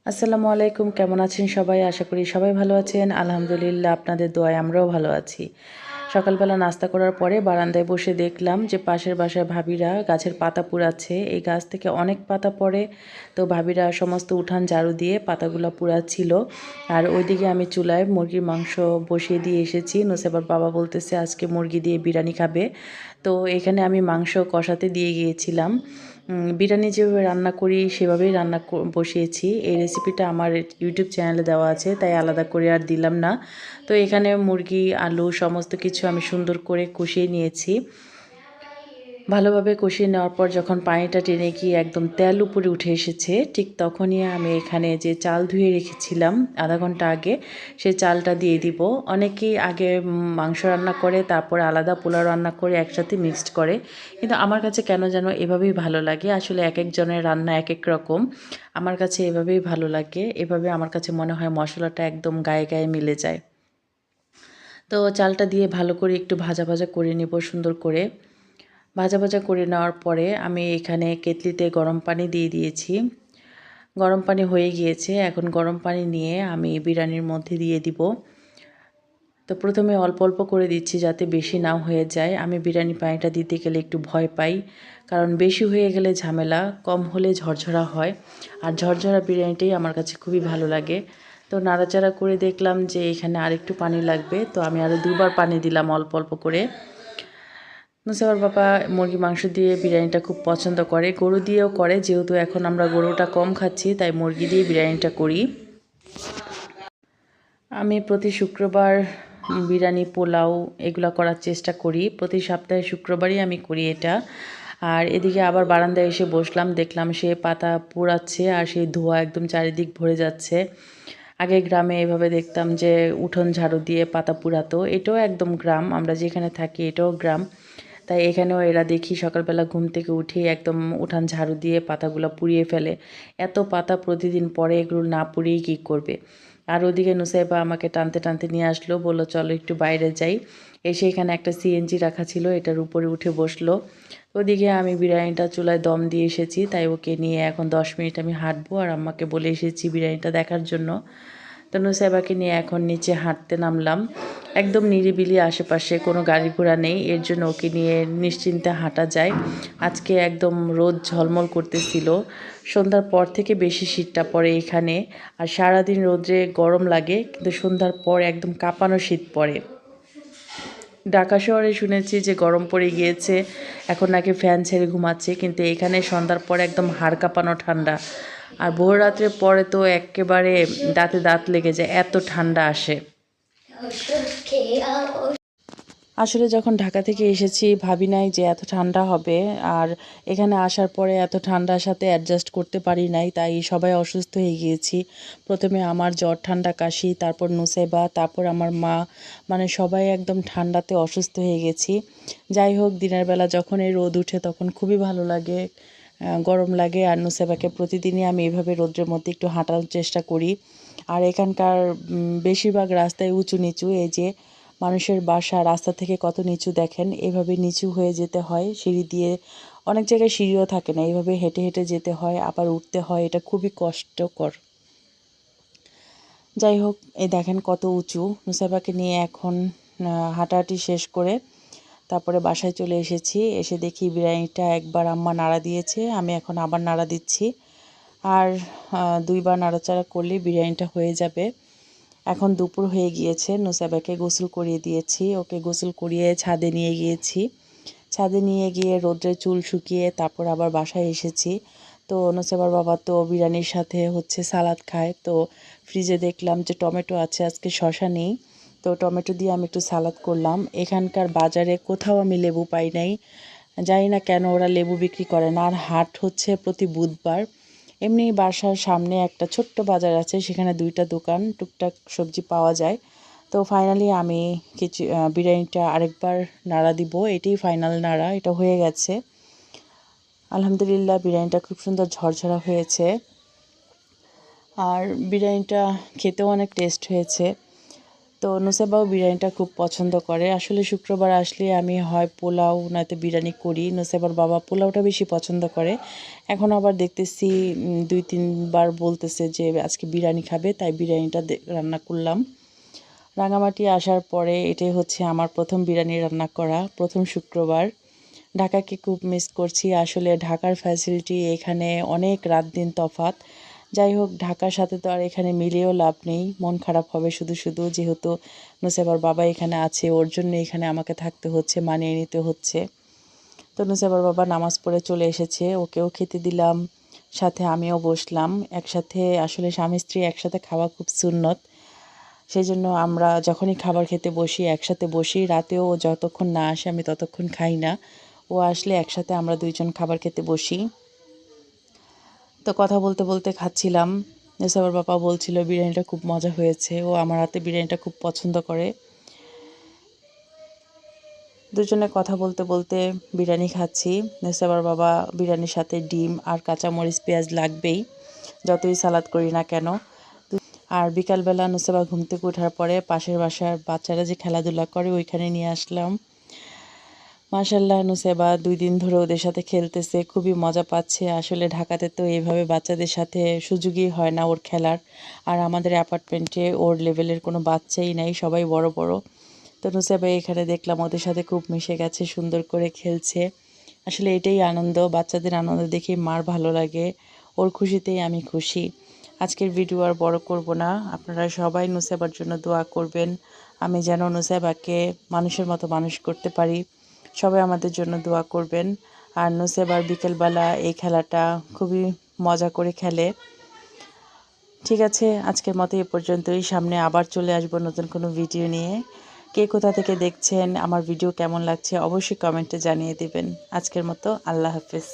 আসসালামু আলাইকুম, কেমন আছেন সবাই? আশা করি সবাই ভালো আছেন। আলহামদুলিল্লাহ, আপনাদের দোয়ায় আমরাও ভালো আছি। সকালবেলা নাস্তা করার পরে বারান্দায় বসে দেখলাম যে পাশের বাসার ভাবিরা গাছের পাতা কুড়াচ্ছে। এই গাছ থেকে অনেক পাতা পড়ে, তো ভাবিরা সমস্ত উঠান ঝাড়ু দিয়ে পাতাগুলো কুড়াচ্ছিল। আর ওইদিকে আমি চুলায় মুরগির মাংস বসিয়ে দিয়ে এসেছি। নুসেবার বাবা বলতেছে আজকে মুরগি দিয়ে বিরিয়ানি খাবে। তো এখানে আমি মাংস কষাতে দিয়ে গিয়েছিলাম। বিরিয়ানি যেভাবে রান্না করি সেভাবেই রান্না বসিয়েছি। এই রেসিপিটা আমার ইউটিউব চ্যানেলে দেওয়া আছে, তাই আলাদা করে আর দিলাম না। তো এখানে মুরগি, আলু সমস্ত কিছু আমি সুন্দর করে কষিয়ে নিয়েছি। ভালোভাবে কষিয়ে নেওয়ার পর যখন পানিটা টেনে গিয়ে একদম তেল উপরে উঠে এসেছে, ঠিক তখনই আমি এখানে যে চাল ধুয়ে রেখেছিলাম আধা ঘন্টা আগে, সেই চালটা দিয়ে দিব। অনেকেই আগে মাংস রান্না করে তারপর আলাদা পোলাও রান্না করে একসাথে মিক্সড করে, কিন্তু আমার কাছে কেন যেন এভাবেই ভালো লাগে। আসলে এক একজনের রান্না এক এক রকম। আমার কাছে এভাবেই ভালো লাগে। এভাবে আমার কাছে মনে হয় মশলাটা একদম গায়ে গায়ে মিলে যায়। তো চালটা দিয়ে ভালো করে একটু ভাজা ভাজা করে নেব সুন্দর করে। ভাজা ভাজা করে নেওয়ার পরে আমি এখানে কেতলিতে গরম পানি দিয়ে দিয়েছি। গরম পানি হয়ে গিয়েছে, এখন গরম পানি নিয়ে আমি বিরিয়ানির মধ্যে দিয়ে দিব। তো প্রথমে অল্প অল্প করে দিচ্ছি যাতে বেশি না হয়ে যায়। আমি বিরিয়ানি পানিটা দিতে গেলে একটু ভয় পাই, কারণ বেশি হয়ে গেলে ঝামেলা, কম হলে ঝরঝরা হয়। আর ঝরঝরা বিরিয়ানিটাই আমার কাছে খুবই ভালো লাগে। তো নাড়াচাড়া করে দেখলাম যে এখানে আরেকটু পানি লাগবে, তো আমি আরও দুবার পানি দিলাম অল্প অল্প করে। নুসেবার বাবা মুরগি মাংস দিয়ে বিরিয়ানিটা খুব পছন্দ করে, গরু দিয়েও করে, যেহেতু এখন আমরা গরুটা কম খাচ্ছি তাই মুরগি দিয়ে বিরিয়ানিটা করি। আমি প্রতি শুক্রবার বিরিয়ানি, পোলাও এগুলো করার চেষ্টা করি। প্রতি সপ্তাহে শুক্রবারই আমি করি এটা। আর এদিকে আবার বারান্দায় এসে বসলাম, দেখলাম সে পাতা পোড়াচ্ছে আর সেই ধোঁয়া একদম চারিদিক ভরে যাচ্ছে। আগে গ্রামে এভাবে দেখতাম যে উঠোন ঝাড়ু দিয়ে পাতা পুড়াতো, এটাও একদম গ্রাম, আমরা যেখানে থাকি এটাও গ্রাম। তাই এখানেও এরা দেখি সকালবেলা ঘুম থেকে উঠেই একদম উঠান ঝাড়ু দিয়ে পাতাগুলো পুড়িয়ে ফেলে। এত পাতা প্রতিদিন পরে, এগুলো না পুড়িয়েই কী করবে। আর ওদিকে নুসাইবা আমাকে টানতে টানতে নিয়ে আসলো, বললো চলো একটু বাইরে যাই। এসে এখানে একটা সিএনজি রাখা ছিল, এটার উপরে উঠে বসলো। ওদিকে আমি বিরিয়ানিটা চুলায় দম দিয়ে এসেছি, তাই ওকে নিয়ে এখন 10 মিনিট আমি হাঁটবো, আর আম্মাকে বলে এসেছি বিরিয়ানিটা দেখার জন্য। তো নুসাইবাকে নিয়ে এখন নিচে হাঁটতে নামলাম। একদম নিরিবিলি, আশেপাশে কোনো গাড়ি ঘোড়া নেই, এর জন্য ওকে নিয়ে নিশ্চিন্তে হাঁটা যায়। আজকে একদম রোদ ঝলমল করতেছিল। সন্ধ্যার পর থেকে বেশি শীতটা পড়ে এখানে। আর সারাদিন রোদে গরম লাগে, কিন্তু সন্ধ্যার পর একদম কাঁপানো শীত পড়ে। ঢাকা শহরে শুনেছি যে গরম পড়ে গিয়েছে, এখন নাকি ফ্যান ছেড়ে ঘুমাচ্ছে, কিন্তু এখানে সন্ধ্যার পর একদম হাড় কাঁপানো ঠান্ডা। আর ভোর রাত্রের পরে তো একেবারে দাঁতে দাঁত লেগে যায়, এত ঠান্ডা আসে। আসলে যখন ঢাকা থেকে এসেছি ভাবি নাই যে এত ঠান্ডা হবে, আর এখানে আসার পরে এত ঠান্ডার সাথে অ্যাডজাস্ট করতে পারি নাই, তাই সবাই অসুস্থ হয়ে গিয়েছি। প্রথমে আমার জ্বর, ঠান্ডা, কাশি, তারপর নুসেবা, তারপর আমার মা, মানে সবাই একদম ঠান্ডাতে অসুস্থ হয়ে গেছি। যাই হোক, দিনের বেলা যখন এই রোদ উঠে তখন খুবই ভালো লাগে, গরম লাগে। আর নুসেবাকে প্রতিদিনই আমি এভাবে রোদ্রের মধ্যে একটু হাঁটার চেষ্টা করি। আর এখানকার বেশিরভাগ রাস্তায় উঁচু নিচু, এই যে মানুষের বাসা রাস্তা থেকে কত নিচু দেখেন, এভাবে নিচু হয়ে যেতে হয় সিঁড়ি দিয়ে। অনেক জায়গায় সিঁড়িও থাকে না, এইভাবে হেঁটে হেঁটে যেতে হয়, আবার উঠতে হয়, এটা খুবই কষ্টকর। যাই হোক, এই দেখেন কত উঁচু। নুসাইবাকে নিয়ে এখন হাঁটাহাঁটি শেষ করে তারপরে বাসায় চলে এসেছি। এসে দেখি বিরিয়ানিটা একবার আম্মা নাড়া দিয়েছে, আমি এখন আবার নাড়া দিচ্ছি। আর 2বার নাড়াচাড়া করলেই বিরিয়ানিটা হয়ে যাবে। এখন দুপুর হয়ে গিয়েছে, নুসাইবাকে গোসল করিয়ে দিয়েছি, ওকে গোসল করিয়ে ছাদে নিয়ে গিয়েছি। ছাদে নিয়ে গিয়ে রোদ্রে চুল শুকিয়ে তারপর আবার বাসায় এসেছি। তো নুসেবার বাবা তো বিরিয়ানির সাথে হচ্ছে সালাদ খায়, তো ফ্রিজে দেখলাম যে টমেটো আছে, আজকে শসা নেই, তো টমেটো দিয়ে আমি একটু সালাদ করলাম। এখানকার বাজারে কোথাও আমি লেবু পাই নাই, জানি না কেন ওরা লেবু বিক্রি করে না। আর হাট হচ্ছে প্রতি বুধবার। এমনি বাসার সামনে একটা ছোট্ট বাজার আছে, সেখানে 2টা দোকান, টুকটাক সবজি পাওয়া যায়। তো ফাইনালি আমি কিছু বিরিয়ানিটা আরেকবার নাড়া দিব, এটাই ফাইনাল নাড়া, এটা হয়ে গেছে। আলহামদুলিল্লাহ, বিরিয়ানিটা খুব সুন্দর ঝরঝরা হয়েছে, আর বিরিয়ানিটা খেতেও অনেক টেস্ট হয়েছে। তো নুসেবাও বিরিয়ানিটা খুব পছন্দ করে। আসলে শুক্রবার আসলে আমি হয় পোলাও নয়তো বিরিয়ানি করি। নুসেবার বাবা পোলাওটা বেশি পছন্দ করে। এখন আবার দেখতেছি ২-৩ বার বলতেছে যে আজকে বিরিয়ানি খাবে, তাই বিরিয়ানিটা রান্না করলাম। রাঙামাটি আসার পরে এটাই হচ্ছে আমার প্রথম বিরিয়ানি রান্না করা, প্রথম শুক্রবার। ঢাকাকে খুব মিস করছি। আসলে ঢাকার ফ্যাসিলিটি এখানে অনেক রাত দিন তফাৎ। যাই হোক, ঢাকার সাথে তো আর এখানে মিলিয়েও লাভ নেই। মন খারাপ হবে শুধু যেহেতু নুসেবার বাবা এখানে আছে, ওর জন্য এখানে আমাকে থাকতে হচ্ছে, মানিয়ে নিতে হচ্ছে। তো নুসেবার বাবা নামাজ পড়ে চলে এসেছে, ওকেও খেতে দিলাম, সাথে আমিও বসলাম। একসাথে আসলে স্বামী স্ত্রী একসাথে খাওয়া খুব সুন্নত। সেজন্য আমরা যখনই খাবার খেতে বসি একসাথে বসি। রাতেও ও যতক্ষণ না আসে আমি ততক্ষণ খাই না। ও আসলে একসাথে আমরা ২ জন খাবার খেতে বসি। তো কথা বলতে খাচ্ছিলাম। নুসেবার বাবা বলছিল বিরিয়ানিটা খুব মজা হয়েছে। ও আমার হাতে বিরিয়ানিটা খুব পছন্দ করে। দুজনে কথা বলতে বিরিয়ানি খাচ্ছি। নুসেবার বাবা বিরিয়ানির সাথে ডিম আর কাঁচামরিচ পেঁয়াজ লাগবেই, যতই সালাদ করি না কেন। আর বিকালবেলা নুসেবা ঘুম থেকে ওঠার পরে পাশের বাসার বাচ্চারা যে খেলাধুলা করে ওইখানে নিয়ে আসলাম। মাশাআল্লাহ, নুসেবা ২ দিন ধরে ওদের সাথে খেলতেছে, খুবই মজা পাচ্ছে। আসলে ঢাকাতে তো এইভাবে বাচ্চাদের সাথে সুযোগই হয় না ওর খেলার। আর আমাদের অ্যাপার্টমেন্টে ওর লেভেলের কোনো বাচ্চাই নাই, সবাই বড় বড়। তো নুসেবা এখানে দেখলাম ওদের সাথে খুব মিশে গেছে, সুন্দর করে খেলছে। আসলে এটাই আনন্দ, বাচ্চাদের আনন্দ দেখেই মার ভালো লাগে। ওর খুশিতেই আমি খুশি। আজকের ভিডিও আর বড় করব না। আপনারা সবাই নুসেবার জন্য দোয়া করবেন। আমি যেন নুসেবাকে মানুষের মতো মানুষ করতে পারি। সবাই আমাদের জন্য দোয়া করবেন। আর নুসেবার বিকেলবেলা এই খেলাটা খুবই মজা করে খেলে। ঠিক আছে, আজকের মতো এ পর্যন্তই। সামনে আবার চলে আসবো নতুন কোনো ভিডিও নিয়ে। কে কোথা থেকে দেখছেন, আমার ভিডিও কেমন লাগছে অবশ্যই কমেন্টে জানিয়ে দিবেন। আজকের মতো আল্লাহ হাফেজ।